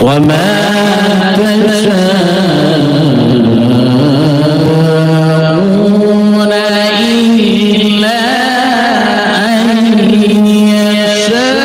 وما تشاءون إلا أن يشاء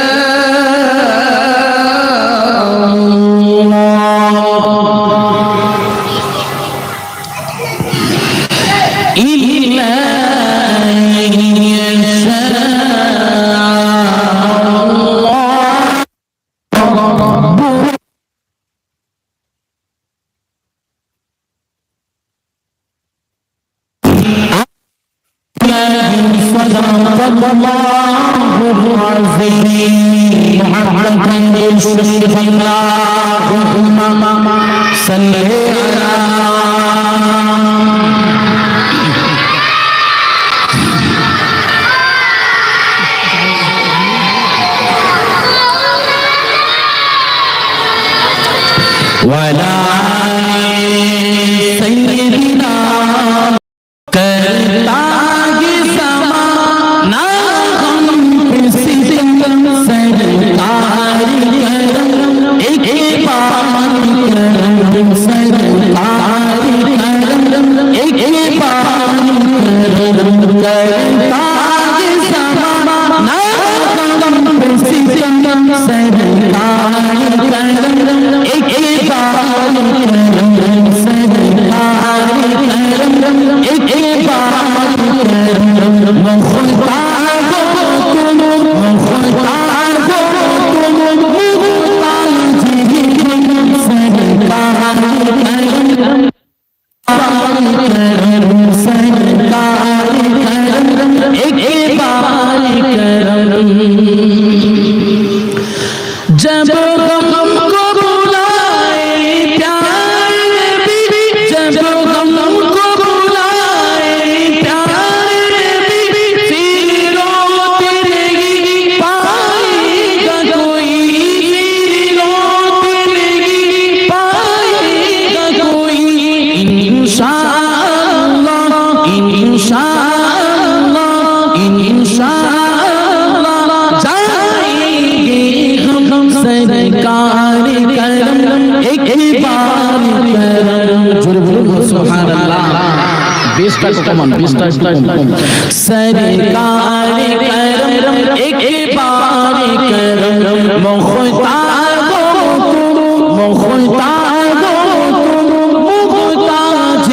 सरकार करम एक बार करम मुख्तार हो तुम मुख्तार हो तुम मुख्ताज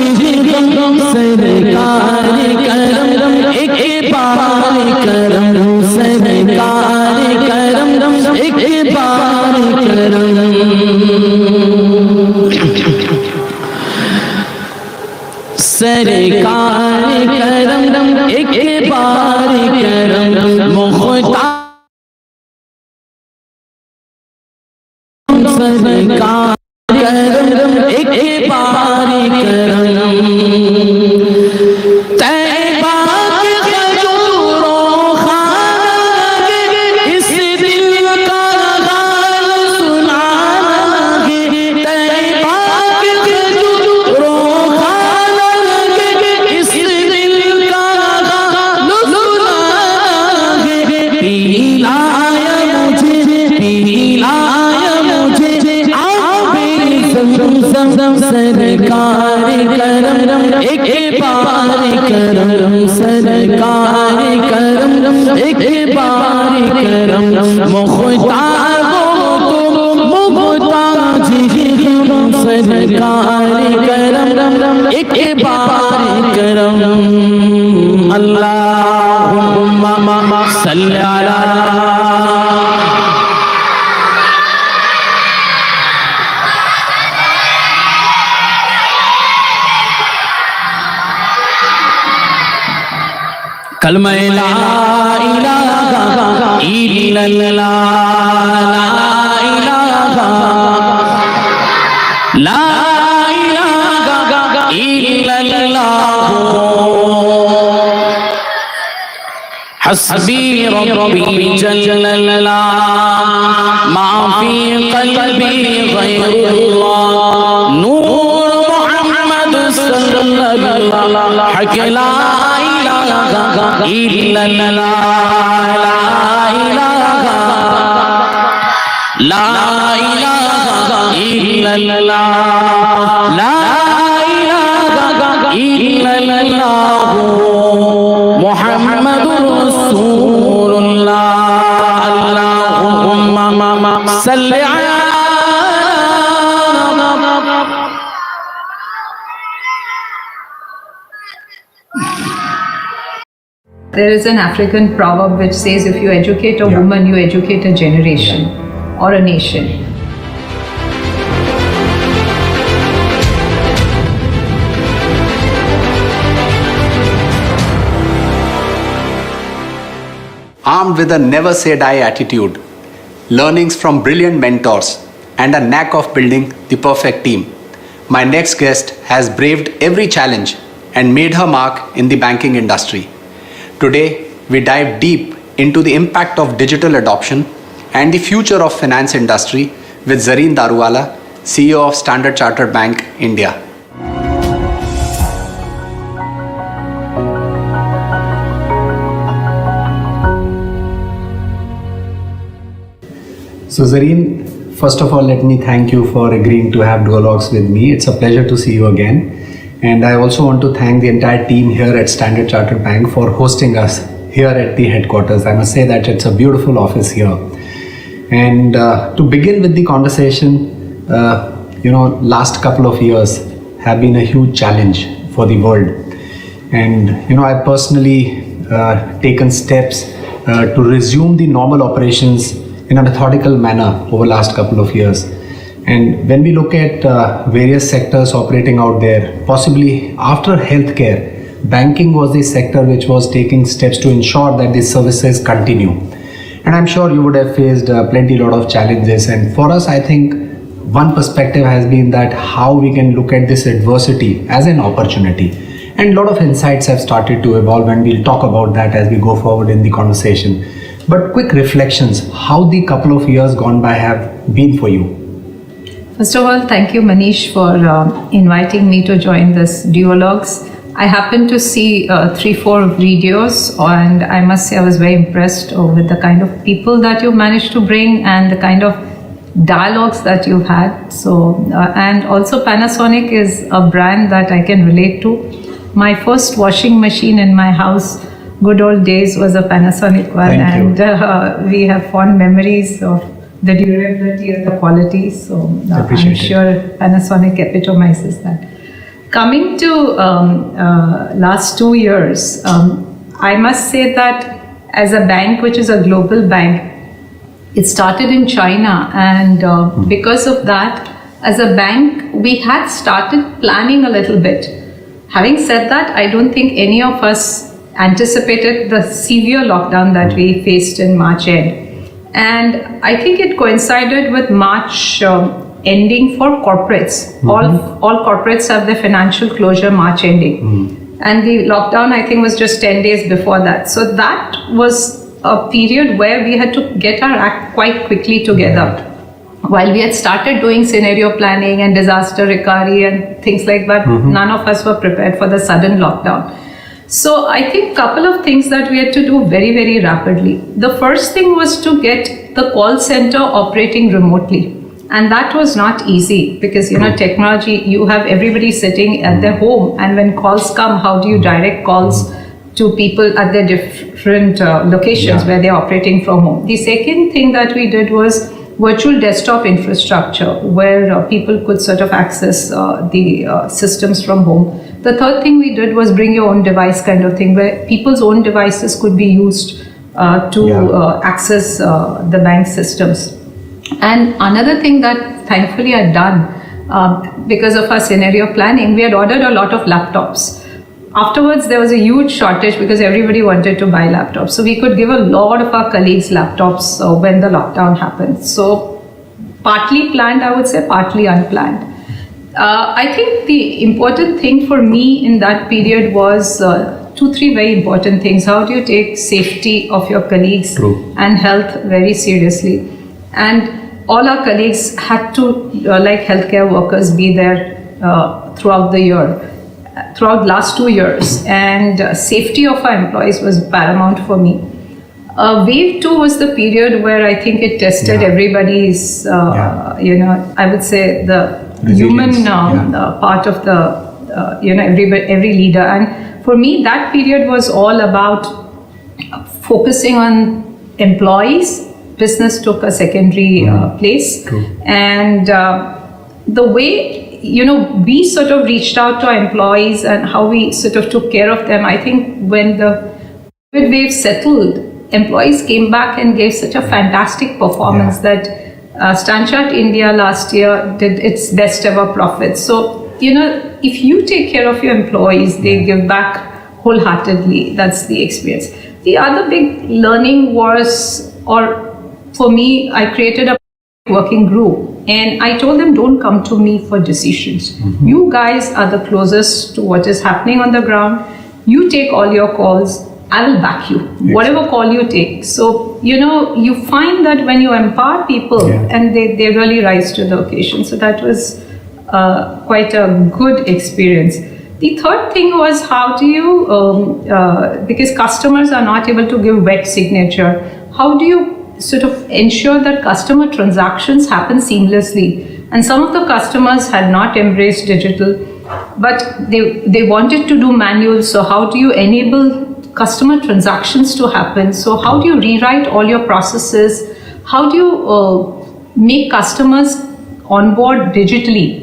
हम सरकार करम एक बार करम सरकार करम एक बार करम सरकार करम एक बार करम मुख्तार सरकार करम एक बार करम तैबा के खजूरों खाना इस दिल का हाल सुनाना तैबा के खजूरों सरकार करम एक बार करम सरकार करम एक बार करम मुख्तार हो तुम मुख्ताज हम सरकार करम एक बार करम अल्लाहुम्मा सल्ली अला कलमा ला इलाहा इल्लल्लाह ला इलाहा इल्लल्लाह हस्बी रब्बी जल्लल्लाह मा फी क़ल्बी गैरुल्लाह नूर मुहम्मद सल्लल्लाहु अलैहि ला इल्लल्लाह ला इलाहा illallah, la ilaha illallah, Muhammadur Rasulullah. Allahumma salli ala. There is an African proverb which says, if you educate a woman, you educate a generation or a nation. Armed with a never say die attitude, learnings from brilliant mentors, and a knack of building the perfect team, my next guest has braved every challenge and made her mark in the banking industry. Today, we dive deep into the impact of digital adoption and the future of finance industry with Zareen Daruwala, CEO of Standard Chartered Bank, India. So Zareen, first of all, let me thank you for agreeing to have Duologues with me. It's a pleasure to see you again. And I also want to thank the entire team here at Standard Chartered Bank for hosting us here at the headquarters. I must say that it's a beautiful office here. And to begin with the conversation, last couple of years have been a huge challenge for the world. And, I personally taken steps to resume the normal operations in a methodical manner over the last couple of years. And when we look at various sectors operating out there, possibly after healthcare, banking was the sector which was taking steps to ensure that these services continue. And I'm sure you would have faced lot of challenges. And for us, I think one perspective has been that how we can look at this adversity as an opportunity. And a lot of insights have started to evolve, and we'll talk about that as we go forward in the conversation. But quick reflections, how the couple of years gone by have been for you? First of all, thank you, Manish, for inviting me to join this Duologues. I happened to see 3-4 videos, and I must say I was very impressed with the kind of people that you managed to bring and the kind of dialogues that you had. So, and also Panasonic is a brand that I can relate to. My first washing machine in my house, good old days, was a Panasonic one, and we have fond memories of the durability and the quality. So I'm sure Panasonic epitomizes that. Coming to last 2 years, I must say that as a bank, which is a global bank, it started in China, and because of that, as a bank, we had started planning a little bit. Having said that, I don't think any of us anticipated the severe lockdown that we faced in March end. And I think it coincided with March ending for corporates. All corporates have their financial closure March ending. And the lockdown, I think, was just 10 days before that. So that was a period where we had to get our act quite quickly together. While we had started doing scenario planning and disaster recovery and things like that, none of us were prepared for the sudden lockdown. So I think a couple of things that we had to do very, very rapidly. The first thing was to get the call center operating remotely. And that was not easy because, technology, you have everybody sitting at their home. And when calls come, how do you direct calls to people at their different locations where they're operating from home? The second thing that we did was virtual desktop infrastructure where people could sort of access the systems from home. The third thing we did was bring your own device kind of thing where people's own devices could be used to access the bank systems. And another thing that thankfully I'd done because of our scenario planning, we had ordered a lot of laptops. Afterwards, there was a huge shortage because everybody wanted to buy laptops. So we could give a lot of our colleagues laptops when the lockdown happened. So partly planned, I would say, partly unplanned. I think the important thing for me in that period was 2-3 very important things. How do you take safety of your colleagues and health very seriously? And all our colleagues had to, like healthcare workers, be there throughout the year. Throughout last 2 years, and safety of our employees was paramount for me. Wave 2 was the period where I think it tested everybody's, I would say the Resilience. human part of the, every leader. And for me, that period was all about focusing on employees. Business took a secondary place. True. And the way, we sort of reached out to our employees and how we sort of took care of them. I think when the COVID wave settled, employees came back and gave such a fantastic performance that StanChart India last year did its best ever profits. So, if you take care of your employees, they give back wholeheartedly. That's the experience. The other big learning was, for me, I created a working group and I told them, don't come to me for decisions. You guys are the closest to what is happening on the ground. You take all your calls. I will back you, whatever call you take. So, you find that when you empower people and they really rise to the occasion. So that was quite a good experience. The third thing was, how do you, because customers are not able to give wet signature, how do you sort of ensure that customer transactions happen seamlessly? And some of the customers had not embraced digital, but they wanted to do manual. So how do you enable customer transactions to happen? So how do you rewrite all your processes? How do you make customers onboard digitally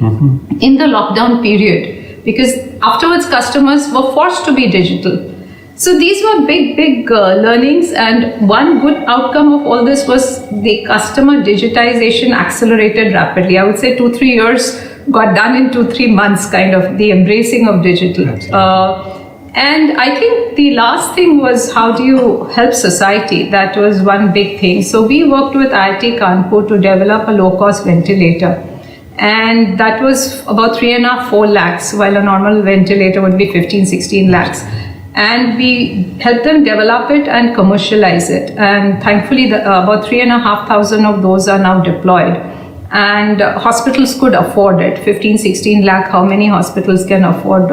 in the lockdown period? Because afterwards customers were forced to be digital. So these were big learnings, and one good outcome of all this was the customer digitization accelerated rapidly. I would say 2-3 years got done in 2-3 months, kind of the embracing of digital. And I think the last thing was, how do you help society? That was one big thing. So we worked with IIT Kanpur to develop a low-cost ventilator. And that was about 3.5-4 lakhs, while a normal ventilator would be 15-16 lakhs. And we helped them develop it and commercialize it. And thankfully, about 3,500 of those are now deployed. And hospitals could afford it. 15-16 lakh, how many hospitals can afford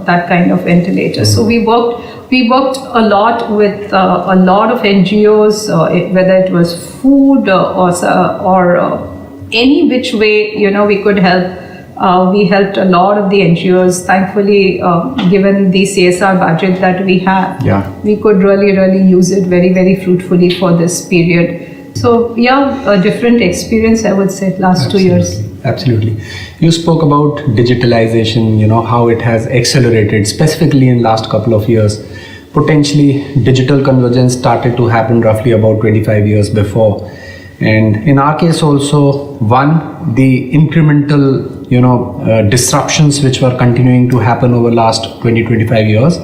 that kind of ventilator? So we worked a lot with a lot of NGOs, whether it was food or any which way we could help. We helped a lot of the NGOs. Thankfully, given the CSR budget that we have, we could really use it very fruitfully for this period. So a different experience, I would say, last 2 years. Absolutely. You spoke about digitalization, how it has accelerated, specifically in last couple of years. Potentially, digital convergence started to happen roughly about 25 years before. And in our case also, the incremental, disruptions which were continuing to happen over last 20-25 years,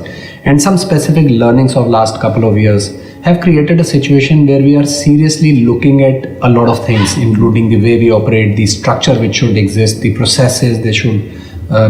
and some specific learnings of last couple of years have created a situation where we are seriously looking at a lot of things, including the way we operate, the structure which should exist, the processes they should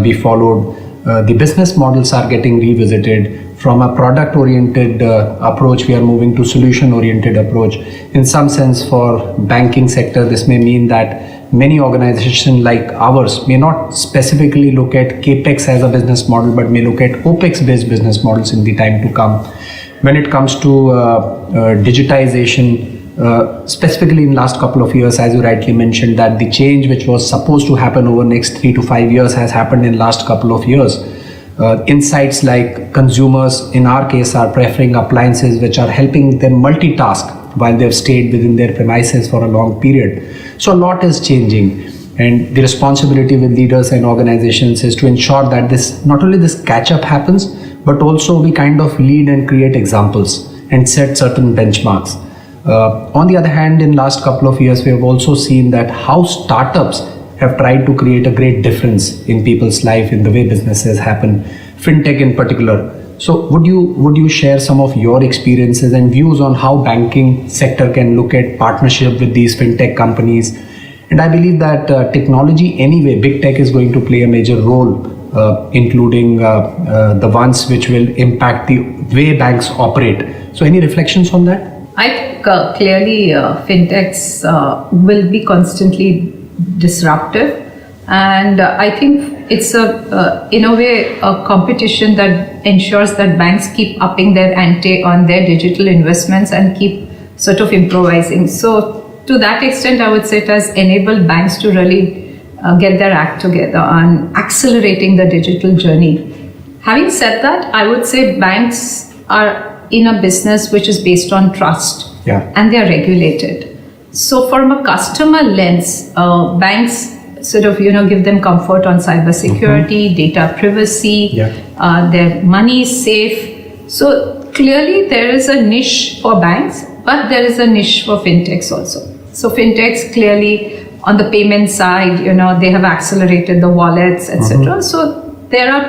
be followed. The business models are getting revisited. From a product-oriented approach, we are moving to solution-oriented approach. In some sense, for banking sector, this may mean that many organizations like ours may not specifically look at CAPEX as a business model, but may look at OPEX-based business models in the time to come. When it comes to digitization, specifically in last couple of years, as you rightly mentioned, that the change which was supposed to happen over next 3 to 5 years has happened in last couple of years. Insights like consumers, in our case, are preferring appliances which are helping them multitask while they've stayed within their premises for a long period. So a lot is changing. And the responsibility with leaders and organizations is to ensure that not only this catch-up happens, but also we kind of lead and create examples and set certain benchmarks. On the other hand, in last couple of years, we have also seen that how startups have tried to create a great difference in people's life, in the way businesses happen, fintech in particular. So would you share some of your experiences and views on how banking sector can look at partnership with these fintech companies? And I believe that technology anyway, big tech is going to play a major role, including the ones which will impact the way banks operate. So any reflections on that? I think clearly fintechs will be constantly disruptive, and I think it's in a way a competition that ensures that banks keep upping their ante on their digital investments and keep sort of improvising. So to that extent, I would say it has enabled banks to really get their act together on accelerating the digital journey. Having said that, I would say banks are in a business which is based on trust, and they are regulated. So from a customer lens, banks sort of give them comfort on cybersecurity, data privacy, their money is safe. So clearly there is a niche for banks, but there is a niche for fintechs also. So fintechs clearly on the payment side, they have accelerated the wallets, etc. So there are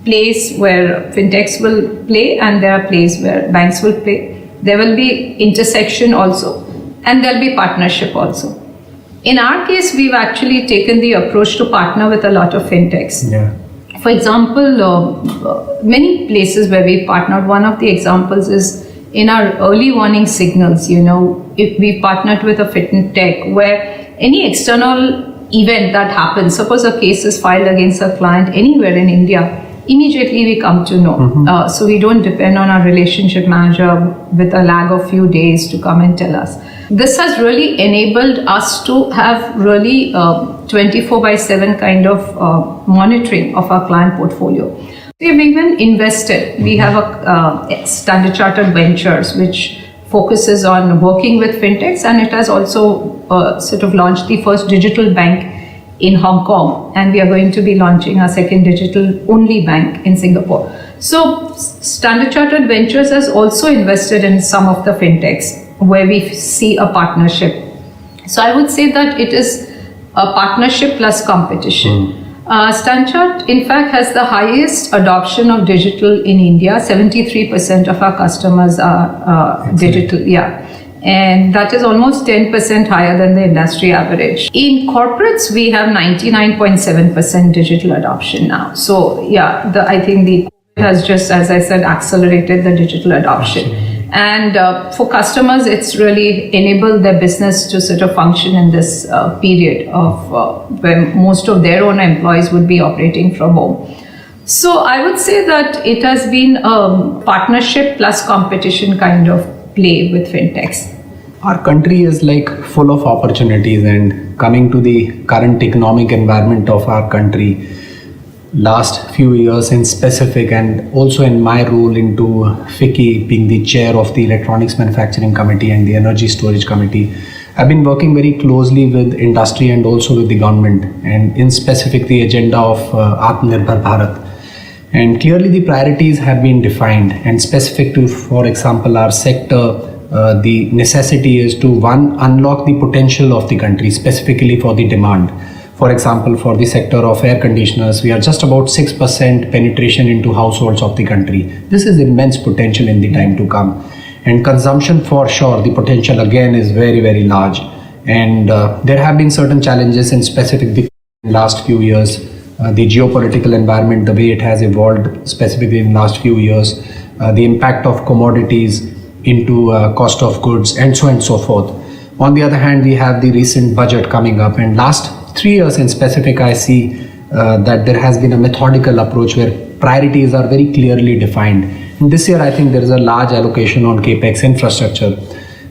places where fintechs will play and there are places where banks will play. There will be intersection also, and there'll be partnership also. In our case, we've actually taken the approach to partner with a lot of fintechs. For example, many places where we partnered, one of the examples is in our early warning signals, if we partnered with a fintech where any external event that happens, suppose a case is filed against a client anywhere in India, immediately we come to know. So we don't depend on our relationship manager with a lag of few days to come and tell us. This has really enabled us to have really 24/7 kind of monitoring of our client portfolio. We've even invested. We have a Standard Chartered Ventures which focuses on working with fintechs, and it has also sort of launched the first digital bank in Hong Kong, and we are going to be launching our second digital-only bank in Singapore. So Standard Chartered Ventures has also invested in some of the fintechs where we see a partnership. So I would say that it is a partnership plus competition. Standard Chartered, in fact, has the highest adoption of digital in India. 73% of our customers are digital. And that is almost 10% higher than the industry average. In corporates, we have 99.7% digital adoption now. So I think the COVID has just, as I said, accelerated the digital adoption. And for customers, it's really enabled their business to sort of function in this period of when most of their own employees would be operating from home. So I would say that it has been a partnership plus competition kind of play with fintechs. Our country is like full of opportunities, and coming to the current economic environment of our country, last few years in specific, and also in my role into FICCI, being the chair of the Electronics Manufacturing Committee and the Energy Storage Committee, I've been working very closely with industry and also with the government, and in specific the agenda of Atmanirbhar Bharat. And clearly the priorities have been defined, and specific to, for example, our sector, the necessity is to unlock the potential of the country, specifically for the demand. For example, for the sector of air conditioners, we are just about 6% penetration into households of the country. This is immense potential in the time to come. And consumption, for sure, the potential again is very, very large. And there have been certain challenges in specific the last few years. The geopolitical environment, the way it has evolved specifically in the last few years, the impact of commodities into cost of goods, and so on and so forth. On the other hand, we have the recent budget coming up, and last 3 years in specific, I see that there has been a methodical approach where priorities are very clearly defined. And this year, I think there is a large allocation on capex infrastructure.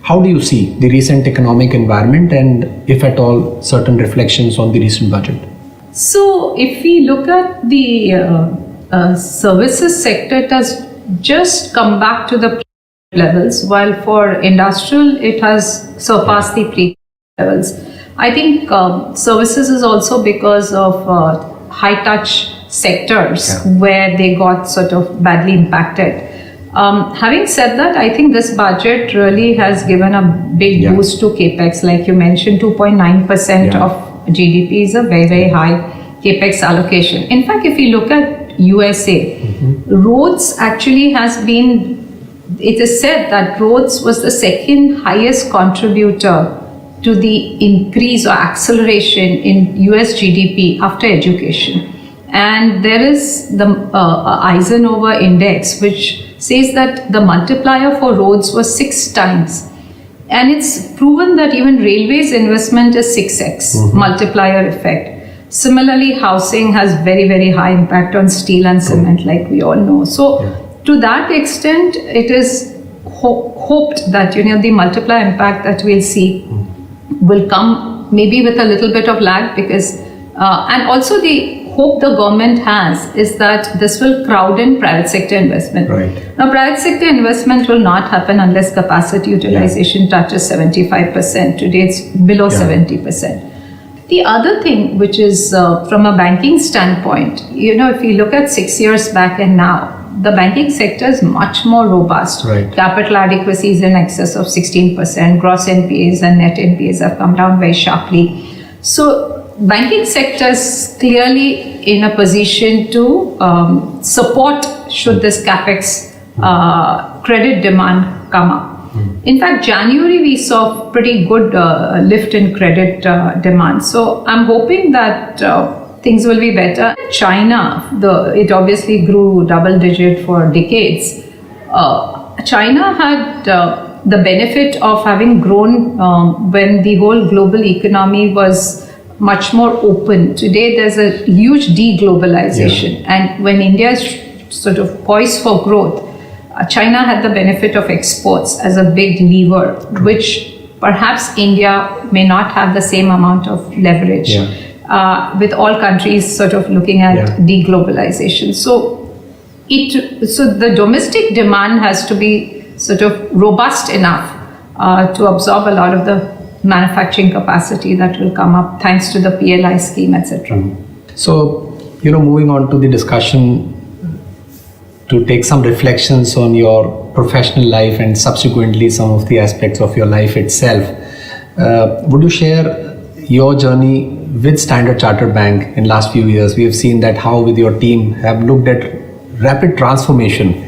How do you see the recent economic environment, and if at all, certain reflections on the recent budget? So if we look at the services sector, it has just come back to the levels, while for industrial, it has surpassed the pre levels. I think services is also because of high-touch sectors where they got sort of badly impacted. Having said that, I think this budget really has given a big boost to capex. Like you mentioned, 2.9% of GDP is a very, very high capex allocation. In fact, if you look at USA, roads actually has been, it is said that roads was the second highest contributor to the increase or acceleration in US GDP after education. And there is the Eisenhower Index, which says that the multiplier for roads was 6 times. And it's proven that even railways investment is 6x multiplier effect. Similarly, housing has very, very high impact on steel and cement, like we all know. So to that extent, it is hoped that the multiplier impact that we'll see will come maybe with a little bit of lag, because and also the hope the government has is that this will crowd in private sector investment. Right. Now, private sector investment will not happen unless capacity utilization touches 75%. Today it's below 70%. The other thing, which is from a banking standpoint, if you look at 6 years back and now, the banking sector is much more robust. Right. Capital adequacy is in excess of 16%. Gross NPAs and net NPAs have come down very sharply. So banking sector is clearly in a position to support should this capex credit demand come up. In fact, January we saw pretty good lift in credit demand. So I'm hoping that things will be better. China, it obviously grew double digit for decades. China had the benefit of having grown when the whole global economy was much more open. Today there's a huge deglobalization, and when India is sort of poised for growth, China had the benefit of exports as a big lever, which perhaps India may not have the same amount of leverage, with all countries sort of looking at deglobalization. So the domestic demand has to be sort of robust enough to absorb a lot of the manufacturing capacity that will come up thanks to the PLI scheme, etc. So, moving on to the discussion, to take some reflections on your professional life and subsequently some of the aspects of your life itself, would you share your journey with Standard Chartered Bank in last few years? We have seen that how with your team have looked at rapid transformation.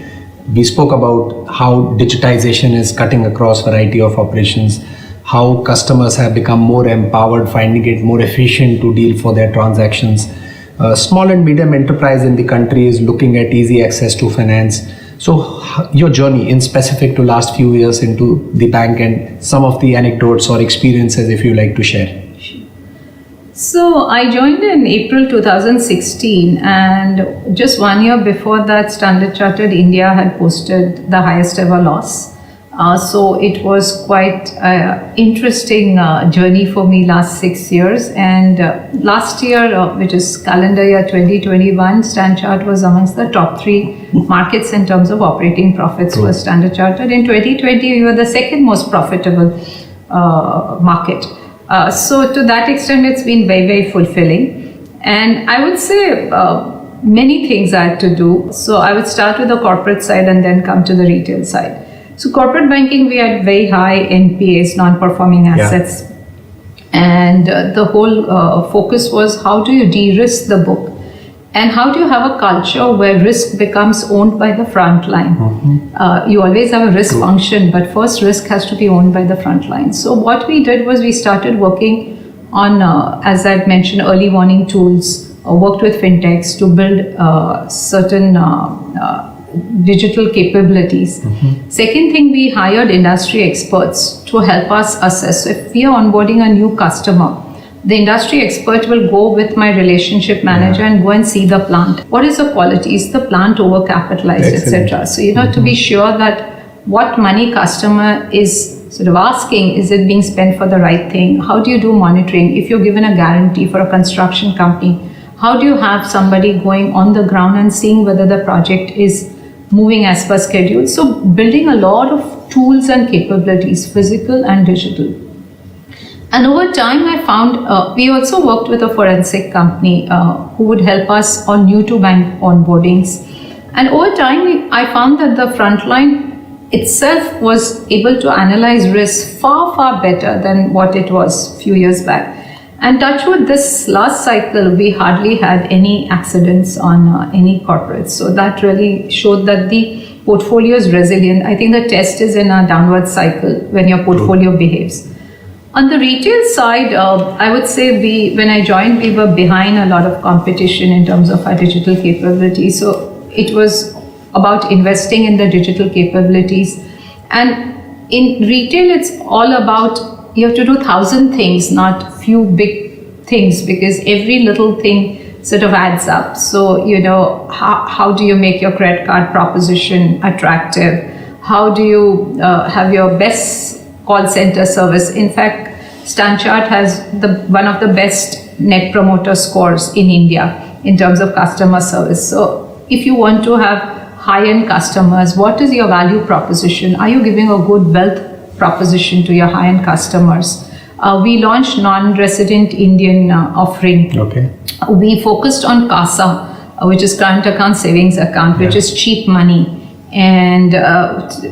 We spoke about how digitization is cutting across variety of operations, how customers have become more empowered, finding it more efficient to deal for their transactions. Small and medium enterprise in the country is looking at easy access to finance. So your journey in specific to last few years into the bank and some of the anecdotes or experiences if you like to share. So I joined in April 2016, and just 1 year before that, Standard Chartered India had posted the highest ever loss. So it was quite an interesting journey for me last 6 years. And last year, which is calendar year 2021, Standard Chartered was amongst the top 3 markets in terms of operating profits for Standard Chartered. In 2020, we were the second most profitable market. So to that extent, it's been very, very fulfilling. And I would say many things I had to do. So I would start with the corporate side and then come to the retail side. So corporate banking, we had very high NPAs, non-performing assets. And the whole focus was how do you de-risk the book? And how do you have a culture where risk becomes owned by the front line? You always have a risk function, but first risk has to be owned by the front line. So what we did was we started working on, as I'd mentioned, early warning tools, worked with fintechs to build certain digital capabilities. Second thing, we hired industry experts to help us assess. If we are onboarding a new customer, the industry expert will go with my relationship manager and go and see the plant. What is the quality? Is the plant overcapitalized, etc.? So to be sure that what money customer is sort of asking, is it being spent for the right thing? How do you do monitoring? If you're given a guarantee for a construction company, how do you have somebody going on the ground and seeing whether the project is moving as per schedule? So building a lot of tools and capabilities, physical and digital. And over time, I found we also worked with a forensic company who would help us on new to bank onboardings. And over time, I found that the frontline itself was able to analyze risk far, far better than what it was a few years back. And touch wood, this last cycle, we hardly had any accidents on any corporates. So that really showed that the portfolio is resilient. I think the test is in a downward cycle when your portfolio behaves. On the retail side, I would say when I joined, we were behind a lot of competition in terms of our digital capabilities. So it was about investing in the digital capabilities. And in retail, it's all about you have to do 1,000 things, not few big things, because every little thing sort of adds up. So, how do you make your credit card proposition attractive? How do you have your best call center service? In fact, StanChart has one of the best net promoter scores in India in terms of customer service. So if you want to have high-end customers, what is your value proposition? Are you giving a good wealth proposition to your high-end customers? We launched non-resident Indian offering. Okay. We focused on CASA, which is current account savings account, which is cheap money. And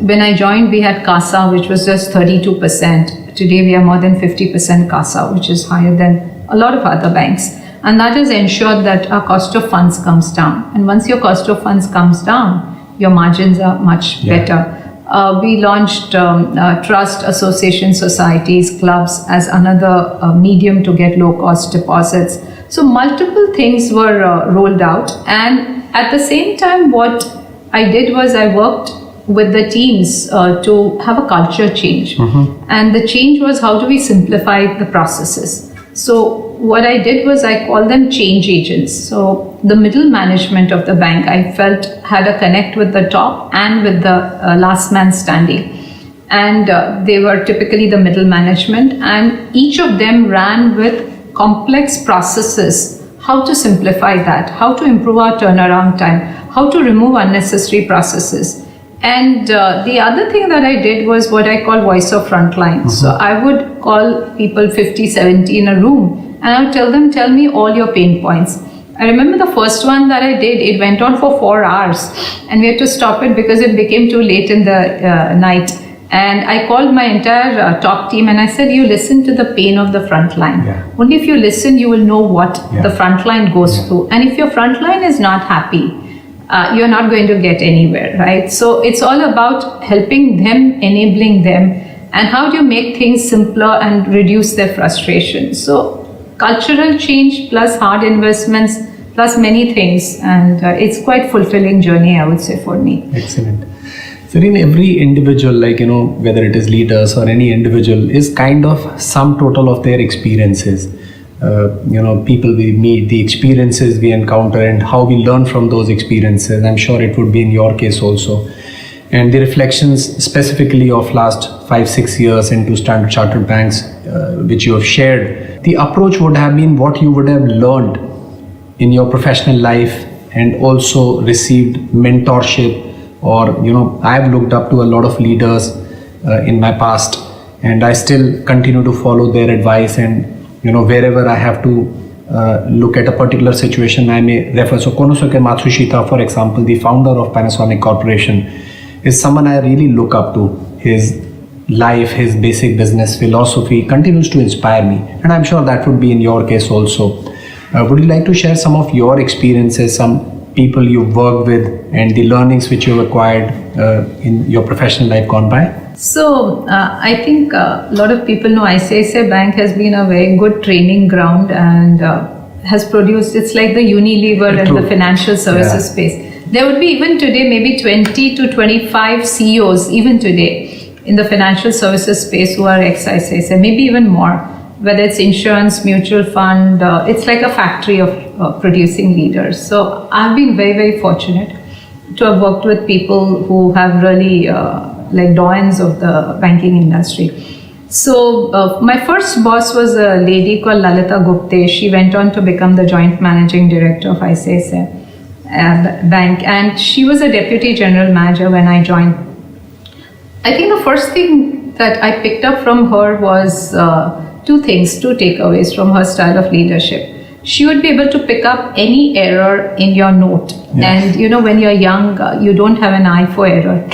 when I joined, we had CASA, which was just 32%. Today, we are more than 50% CASA, which is higher than a lot of other banks. And that has ensured that our cost of funds comes down. And once your cost of funds comes down, your margins are much better. We launched trust, association, societies, clubs as another medium to get low-cost deposits. So multiple things were rolled out. And at the same time, what I did was I worked with the teams to have a culture change. And the change was, how do we simplify the processes? So what I did was I called them change agents. So the middle management of the bank, I felt, had a connect with the top and with the last man standing. And they were typically the middle management, and each of them ran with complex processes, how to simplify that, how to improve our turnaround time, how to remove unnecessary processes. And the other thing that I did was what I call voice of frontline. So I would call people 50, 70 in a room, and I would tell them, tell me all your pain points. I remember the first one that I did, it went on for 4 hours, and we had to stop it because it became too late in the night. And I called my entire top team and I said, you listen to the pain of the front line. Only if you listen, you will know what the front line goes through. And if your front line is not happy, you're not going to get anywhere, right? So it's all about helping them, enabling them, and how do you make things simpler and reduce their frustration. So cultural change plus hard investments plus many things, and it's quite fulfilling journey, I would say, for me. Excellent. So in every individual, like, whether it is leaders or any individual, is kind of sum total of their experiences. People we meet, the experiences we encounter, and how we learn from those experiences. I'm sure it would be in your case also. And the reflections specifically of last 5-6 years into Standard Chartered Banks, which you have shared, the approach would have been what you would have learned in your professional life, and also received mentorship, or I've looked up to a lot of leaders in my past, and I still continue to follow their advice. And wherever I have to look at a particular situation, I may refer. So Konosuke Matsushita, for example, the founder of Panasonic Corporation, is someone I really look up to. His life, his basic business philosophy continues to inspire me, and I'm sure that would be in your case also. Would you like to share some of your experiences, some people you've worked with, and the learnings which you've acquired in your professional life gone by? So I think a lot of people know ICICI Bank has been a very good training ground, and has produced, it's like the Unilever and the financial services space. There would be even today maybe 20 to 25 CEOs even today in the financial services space who are ex-ICICI, maybe even more, whether it's insurance, mutual fund, it's like a factory of producing leaders. So I've been very, very fortunate to have worked with people who have really like doyens of the banking industry. So my first boss was a lady called Lalita Gupte. She went on to become the joint managing director of ICICI Bank, and she was a deputy general manager when I joined. I think the first thing that I picked up from her was two takeaways from her style of leadership. She would be able to pick up any error in your note. And when you're young, you don't have an eye for error.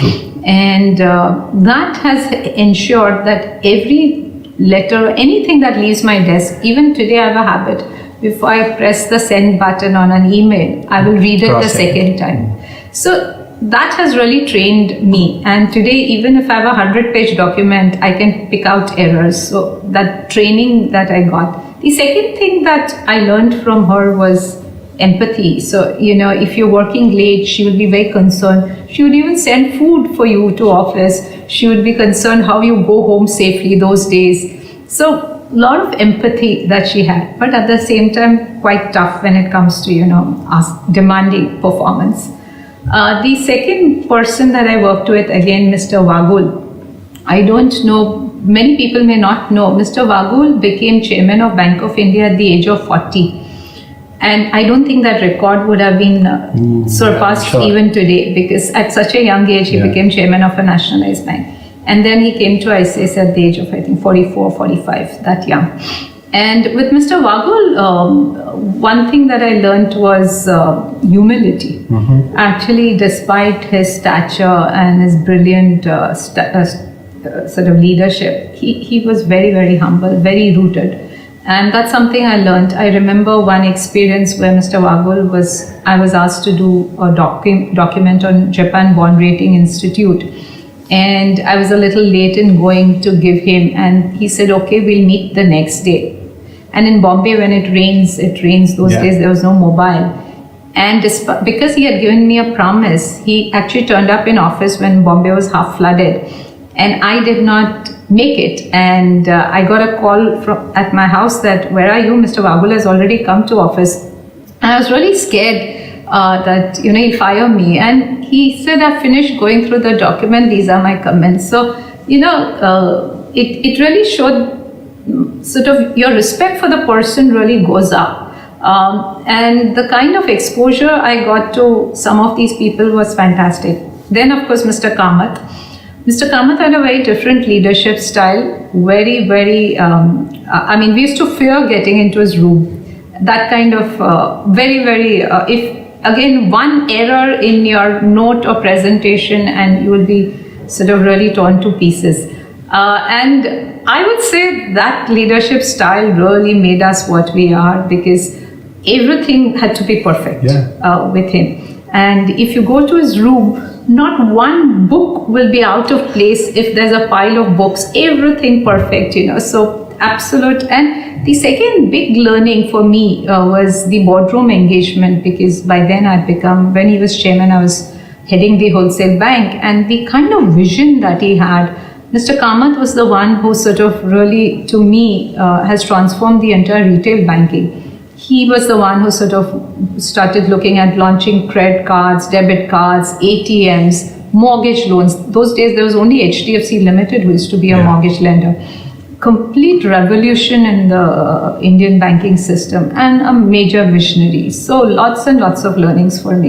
And that has ensured that every letter, anything that leaves my desk, even today I have a habit, before I press the send button on an email, I will read it the second time. So that has really trained me. And today, even if I have a 100-page document, I can pick out errors. So that training that I got. The second thing that I learned from her was empathy. So, if you're working late, she would be very concerned. She would even send food for you to office. She would be concerned how you go home safely those days. So a lot of empathy that she had, but at the same time, quite tough when it comes to, demanding performance. The second person that I worked with, again, Mr. Wagul. I don't know, many people may not know, Mr. Wagul became chairman of Bank of India at the age of 40. And I don't think that record would have been surpassed even today, because at such a young age, he became chairman of a nationalized bank. And then he came to ICICI at the age of, I think, 44, 45, that young. And with Mr. Wagul, one thing that I learned was humility. Actually, despite his stature and his brilliant sort of leadership, he was very, very humble, very rooted. And that's something I learned. I remember one experience where Mr. Wagul I was asked to do a document on Japan Bond Rating Institute. And I was a little late in going to give him. And he said, okay, we'll meet the next day. And in Bombay, when it rains. Those days there was no mobile. And because he had given me a promise, he actually turned up in office when Bombay was half flooded. And I did not make it. And I got a call at my house that, where are you? Mr. Wagul has already come to office. And I was really scared that, he'll fire me. And he said, I've finished going through the document. These are my comments. So, it really showed sort of your respect for the person really goes up. And the kind of exposure I got to some of these people was fantastic. Then, of course, Mr. Kamath. Mr. Kamath had a very different leadership style, very, very, we used to fear getting into his room. That kind of very, very, again, one error in your note or presentation and you will be sort of really torn to pieces. And I would say that leadership style really made us what we are, because everything had to be perfect with him. And if you go to his room, not one book will be out of place if there's a pile of books, everything perfect, so absolute. And the second big learning for me was the boardroom engagement, because by then when he was chairman, I was heading the wholesale bank, and the kind of vision that he had, Mr. Kamath was the one who sort of really, to me, has transformed the entire retail banking. He was the one who sort of started looking at launching credit cards, debit cards, ATMs, mortgage loans. Those days there was only HDFC Limited who used to be a mortgage lender. Complete revolution in the Indian banking system, and a major visionary. So lots and lots of learnings for me.